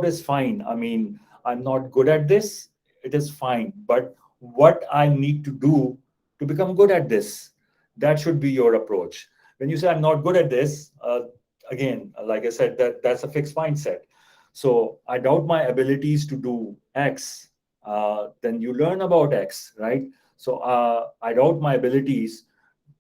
is fine. I mean, I'm not good at this, it is fine. But what I need to do to become good at this, that should be your approach. When you say I'm not good at this, again, like I said, that's a fixed mindset. So I doubt my abilities to do X. Then you learn about X, right? So I doubt my abilities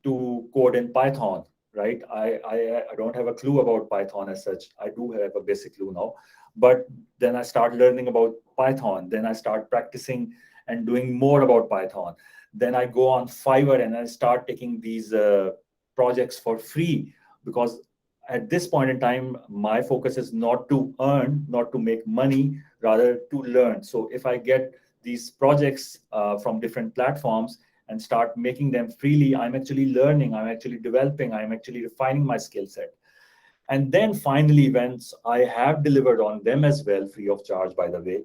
to code in Python, right? I don't have a clue about Python as such. I do have a basic clue now, but then I start learning about Python. Then I start practicing and doing more about Python. Then I go on Fiverr and I start taking these projects for free, because at this point in time, my focus is not to earn, not to make money, rather to learn. So if I get these projects from different platforms and start making them freely, I'm actually learning, I'm actually developing, I'm actually refining my skill set. And then finally, once I have delivered on them as well, free of charge, by the way,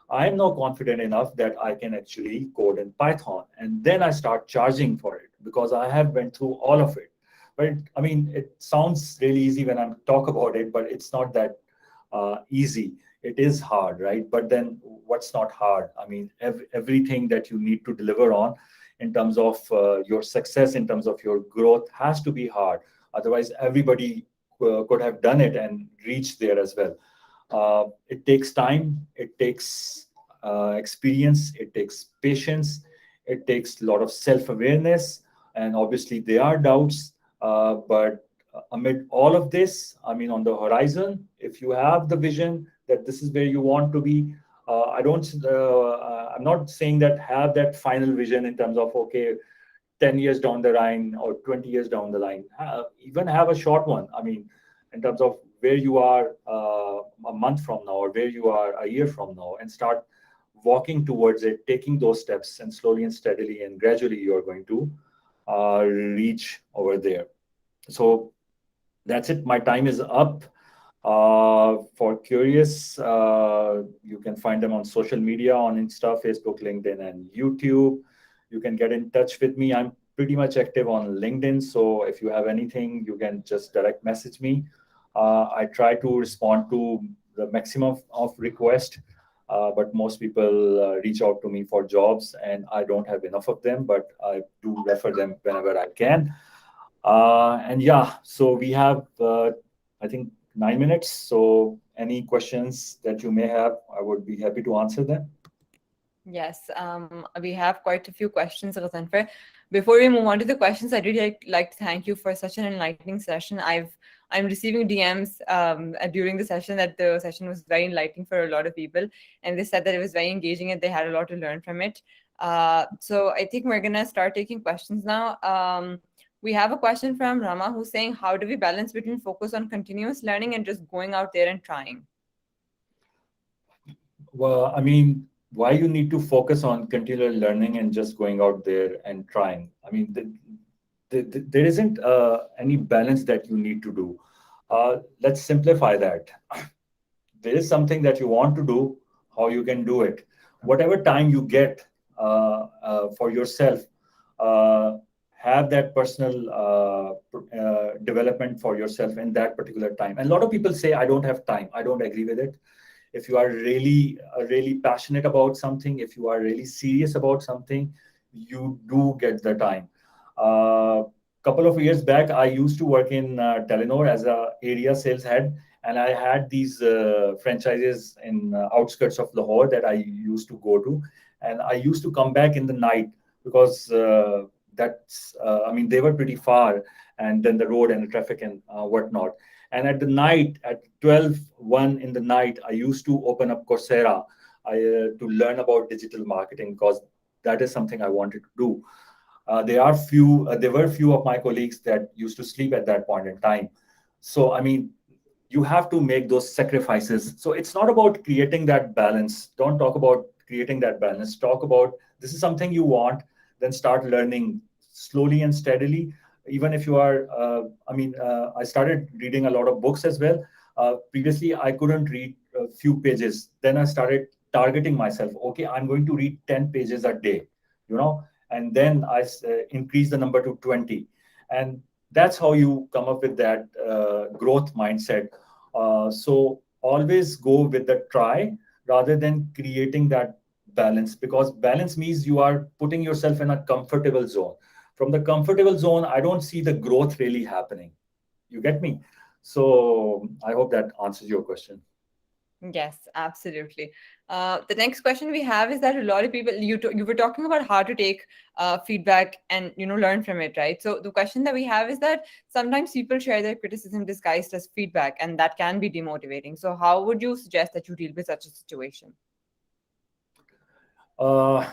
I'm now confident enough that I can actually code in Python. And then I start charging for it because I have went through all of it. But I mean, it sounds really easy when I talk about it, but it's not that easy. It is hard, right? But then what's not hard? I mean, everything that you need to deliver on in terms of your success, in terms of your growth, has to be hard. Otherwise, everybody could have done it and reached there as well. It takes time, it takes experience, it takes patience, it takes a lot of self awareness, and obviously there are doubts. But amid all of this, I mean, on the horizon, if you have the vision that this is where you want to be, I'm not saying that have that final vision in terms of, okay, 10 years down the line or 20 years down the line, even have a short one. I mean, in terms of where you are a month from now or where you are a year from now, and start walking towards it, taking those steps, and slowly and steadily and gradually you're going to reach over there. So that's it. My time is up. For curious, you can find them on social media, on Insta, Facebook, LinkedIn, and YouTube. You can get in touch with me. I'm pretty much active on LinkedIn. So if you have anything, you can just direct message me. I try to respond to the maximum of requests, but most people reach out to me for jobs, and I don't have enough of them, but I do refer them whenever I can. And yeah, so we have, I think, 9 minutes. So any questions that you may have, I would be happy to answer them. Yes, we have quite a few questions, Ghazanfar. Before we move on to the questions, I'd really like to thank you for such an enlightening session. I'm receiving DMs during the session that the session was very enlightening for a lot of people, and they said that it was very engaging and they had a lot to learn from it. So I think we're gonna start taking questions now. We have a question from Rama who's saying, "How do we balance between focus on continuous learning and just going out there and trying?" Well, I mean, why you need to focus on continual learning and just going out there and trying? I mean, there isn't any balance that you need to do. Let's simplify that. There is something that you want to do, how you can do it. Whatever time you get for yourself, uh, have that personal development for yourself in that particular time. And a lot of people say, I don't have time. I don't agree with it. If you are really passionate about something, if you are really serious about something, you do get the time. Couple of years back, I used to work in Telenor as a area sales head, and I had these franchises in outskirts of Lahore that I used to go to, and I used to come back in the night because that's I mean, they were pretty far, and then the road and the traffic and whatnot. And at the night, at 12, 1 in the night, I used to open up Coursera to learn about digital marketing, because that is something I wanted to do. There were few of my colleagues that used to sleep at that point in time. So, I mean, you have to make those sacrifices. So it's not about creating that balance. Don't talk about creating that balance. Talk about, this is something you want, then start learning slowly and steadily. Even if you are, I started reading a lot of books as well. Previously, I couldn't read a few pages. Then I started targeting myself. Okay, I'm going to read 10 pages a day, you know, and then I increased the number to 20. And that's how you come up with that growth mindset. So always go with the try rather than creating that balance, because balance means you are putting yourself in a comfortable zone. from the comfortable zone, I don't see the growth really happening. You get me? So I hope that answers your question. Yes, absolutely. The next question we have is that a lot of people, you were talking about how to take feedback and learn from it, right? So the question that we have is that sometimes people share their criticism disguised as feedback, and that can be demotivating. So how would you suggest that you deal with such a situation? Uh,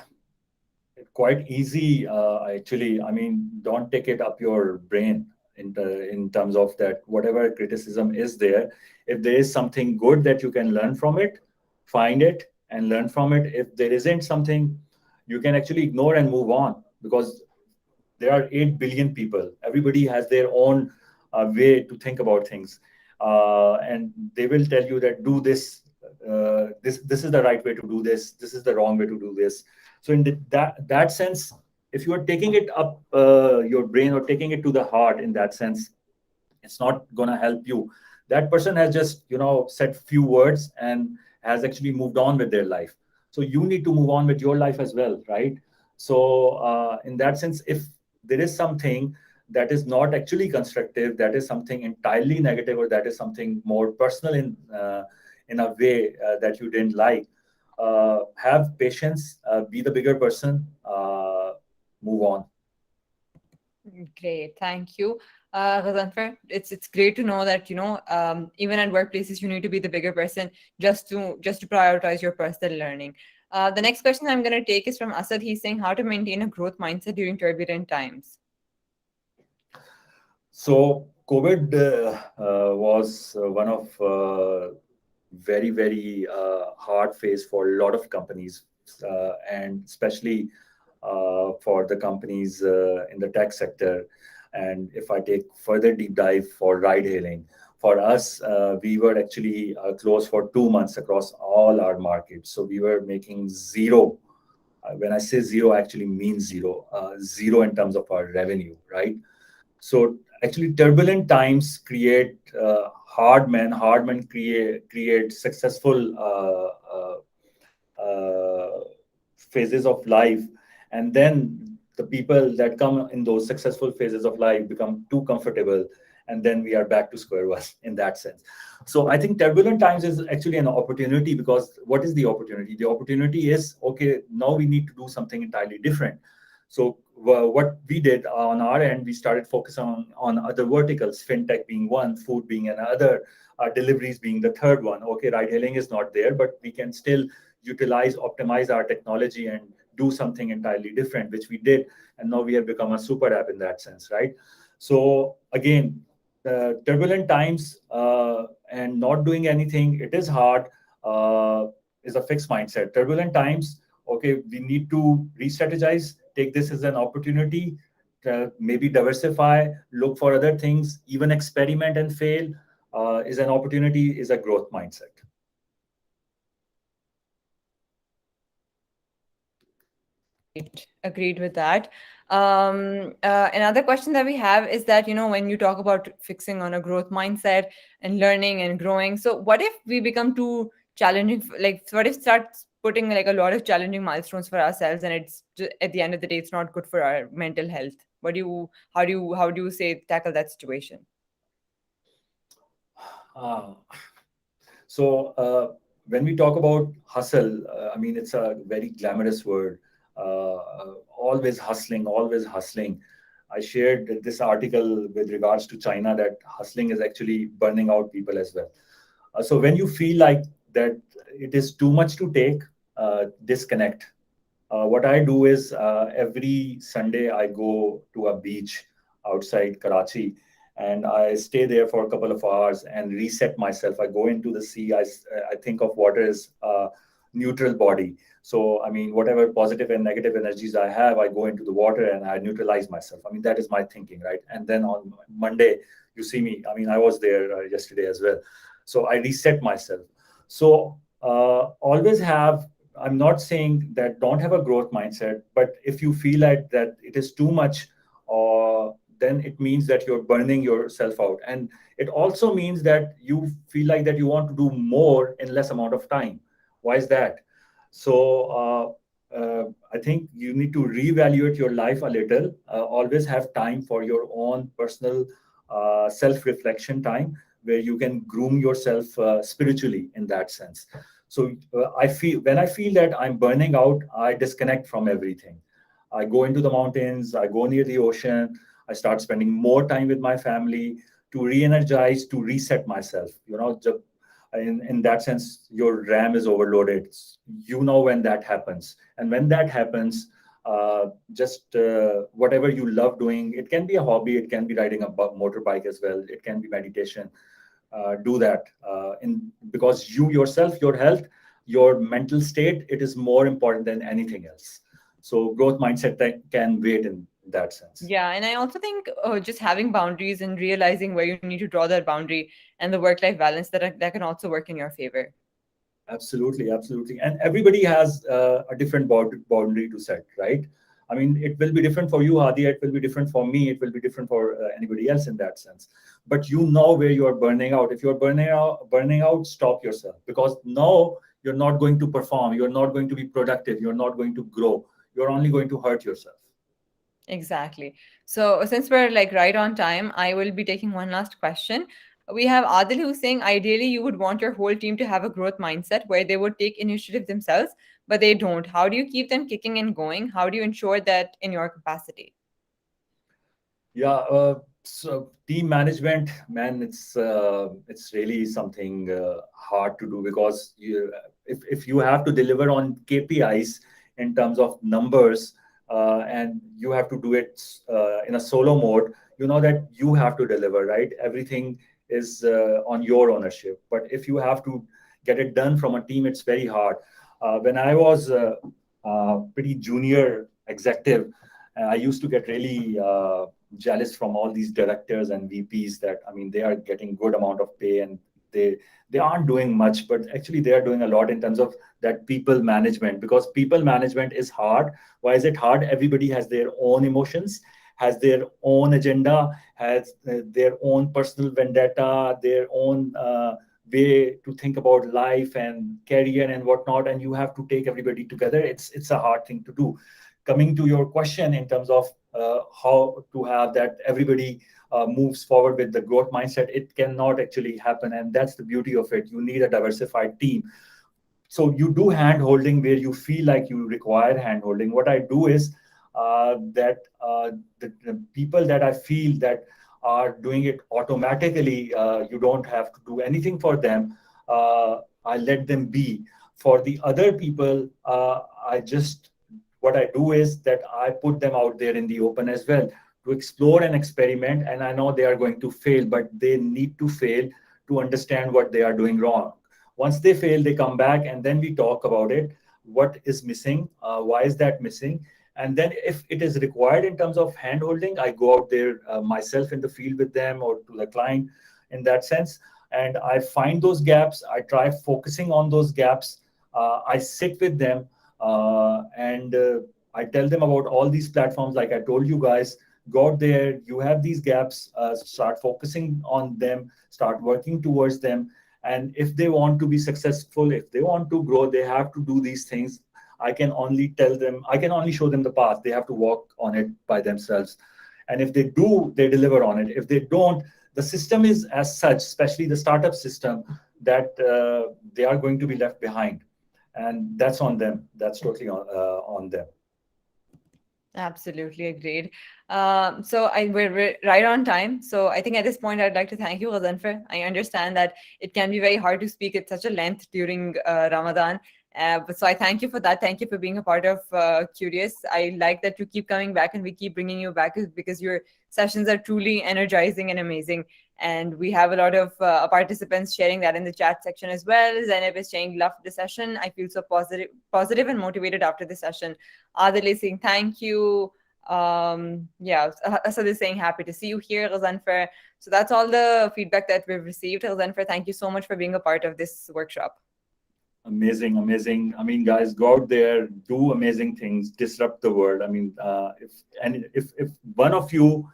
Quite easy, actually. I mean, don't take it up your brain in terms of that whatever criticism is there. If there is something good that you can learn from it, find it and learn from it. If there isn't something, you can actually ignore and move on, because there are 8 billion people. Everybody has their own way to think about things, and they will tell you that do this. This is the right way to do this. This is the wrong way to do this. So in that sense, if you are taking it up your brain or taking it to the heart, in that sense, it's not going to help you. That person has just said few words and has actually moved on with their life. So you need to move on with your life as well, right? So in that sense, if there is something that is not actually constructive, that is something entirely negative, or that is something more personal in a way that you didn't like, have patience, be the bigger person, move on. Great, thank you, Ghazanfar. It's great to know that even at workplaces you need to be the bigger person just to prioritize your personal learning. The next question I'm going to take is from Asad. He's saying how to maintain a growth mindset during turbulent times. So COVID was one of very, very hard phase for a lot of companies, and especially for the companies in the tech sector. And if I take further deep dive for ride hailing, for us, we were actually closed for 2 months across all our markets. So we were making zero. When I say zero, I actually mean zero, zero in terms of our revenue, right? So actually, turbulent times create hard men. Hard men create successful phases of life, and then the people that come in those successful phases of life become too comfortable, and then we are back to square one in that sense. So I think turbulent times is actually an opportunity, because what is the opportunity? The opportunity is, okay, now we need to do something entirely different. So what we did on our end, we started focusing on other verticals, fintech being one, food being another, deliveries being the third one. Okay, ride hailing is not there, but we can still utilize, optimize our technology and do something entirely different, which we did. And now we have become a super app in that sense, right? So again, turbulent times and not doing anything, it is hard, is a fixed mindset. Turbulent times, okay, we need to re-strategize, take this as an opportunity, maybe diversify, look for other things, even experiment and fail, is an opportunity, is a growth mindset. Agreed with that. Another question that we have is that, when you talk about fixing on a growth mindset and learning and growing, so what if we become too challenging? Like, what if starts putting like a lot of challenging milestones for ourselves, and at the end of the day, it's not good for our mental health? How do you say tackle that situation? Uh, So when we talk about hustle, I mean, it's a very glamorous word. Always hustling, always hustling. I shared this article with regards to China that hustling is actually burning out people as well. So when you feel like that it is too much to take, disconnect. What I do is every Sunday I go to a beach outside Karachi, and I stay there for a couple of hours and reset myself. I go into the sea. I think of water as a neutral body. So, I mean, whatever positive and negative energies I have, I go into the water and I neutralize myself. I mean, that is my thinking, right? And then on Monday, you see me. I mean, I was there yesterday as well. So I reset myself. So always have, I'm not saying that don't have a growth mindset, but if you feel like that it is too much, then it means that you're burning yourself out. And it also means that you feel like that you want to do more in less amount of time. Why is that? So I think you need to reevaluate your life a little. Always have time for your own personal self-reflection time where you can groom yourself spiritually in that sense. So I feel when I feel that I'm burning out, I disconnect from everything. I go into the mountains, I go near the ocean, I start spending more time with my family to re-energize, to reset myself. In that sense, your RAM is overloaded. You know when that happens. And when that happens, just whatever you love doing, it can be a hobby, it can be riding a motorbike as well, it can be meditation. Do that because you yourself, your health, your mental state, it is more important than anything else. So growth mindset that can wait in that sense. Yeah, and I also think just having boundaries and realizing where you need to draw that boundary and the work-life balance that can also work in your favor. Absolutely, absolutely. And everybody has a different boundary to set, right? I mean, it will be different for you, Hadi. It will be different for me. It will be different for anybody else in that sense. But you know where you are burning out. If you're burning out, stop yourself because now you're not going to perform. You're not going to be productive. You're not going to grow. You're only going to hurt yourself. Exactly. So since we're like right on time, I will be taking one last question. We have Adil who's saying ideally you would want your whole team to have a growth mindset where they would take initiative themselves, but they don't. How do you keep them kicking and going? How do you ensure that in your capacity? Yeah, so team management, man, it's really something hard to do because if you have to deliver on KPIs in terms of numbers, and you have to do it in a solo mode, you know that you have to deliver, right? Everything is on your ownership. But if you have to get it done from a team, it's very hard. When I was pretty junior executive, I used to get really jealous from all these directors and VPs that I mean they are getting good amount of pay and they they aren't doing much, but actually they are doing a lot in terms of that people management because people management is hard. Why is it hard? Everybody has their own emotions, has their own agenda, has their own personal vendetta, their own way to think about life and career and whatnot, and you have to take everybody together. It's a hard thing to do. Coming to your question in terms of how to have that everybody moves forward with the growth mindset, it cannot actually happen, and that's the beauty of it. You need a diversified team. So you do hand holding where you feel like you require hand holding. What I do is that the people that I feel that are doing it automatically, you don't have to do anything for them. I let them be. For the other people, I just what I do is that I put them out there in the open as well to explore and experiment. And I know they are going to fail, but they need to fail to understand what they are doing wrong. Once they fail, they come back and then we talk about it. What is missing? Why is that missing? And then if it is required in terms of hand holding, I go out there myself in the field with them or to the client in that sense. And I find those gaps. I try focusing on those gaps. I sit with them and I tell them about all these platforms. Like I told you guys, go out there. You have these gaps. Start focusing on them. Start working towards them. And if they want to be successful, if they want to grow, they have to do these things. I can only tell them. I can only show them the path. They have to walk on it by themselves. And if they do, they deliver on it. If they don't, the system is as such, especially the startup system, that they are going to be left behind, and that's on them. That's totally on them. Absolutely agreed. So we're right on time. So I think at this point, I'd like to thank you, Ghazanfar. I understand that it can be very hard to speak at such a length during Ramadan. But so I thank you for that. Thank you for being a part of Curious. I like that you keep coming back and we keep bringing you back because your sessions are truly energizing and amazing. And we have a lot of participants sharing that in the chat section as well. Zainab is saying, love the session. I feel so positive and motivated after the session. Adil is saying, thank you. Yeah, Asad is saying, happy to see you here, Ghazanfar. So that's all the feedback that we've received. Ghazanfar, thank you so much for being a part of this workshop. Amazing, amazing. I mean, guys, go out there, do amazing things, disrupt the world. I mean, if one of you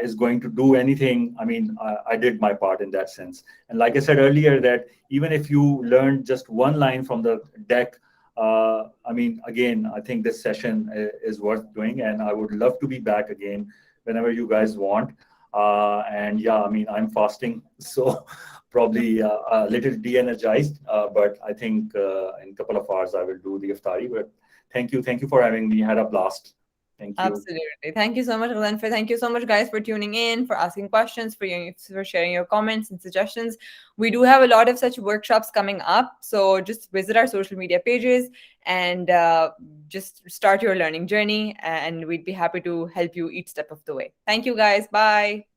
is going to do anything, I mean, I did my part in that sense. And like I said earlier, that even if you learn just one line from the deck, I mean, again, I think this session is worth doing, and I would love to be back again whenever you guys want. And yeah, I mean, I'm fasting, so probably a little de-energized, but I think in a couple of hours I will do the iftari. But thank you for having me. Had a blast. Thank you. Absolutely. Thank you so much, Glenfer. Thank you so much, guys, for tuning in, for asking questions, for sharing your comments and suggestions. We do have a lot of such workshops coming up. So just visit our social media pages and just start your learning journey. And we'd be happy to help you each step of the way. Thank you, guys. Bye.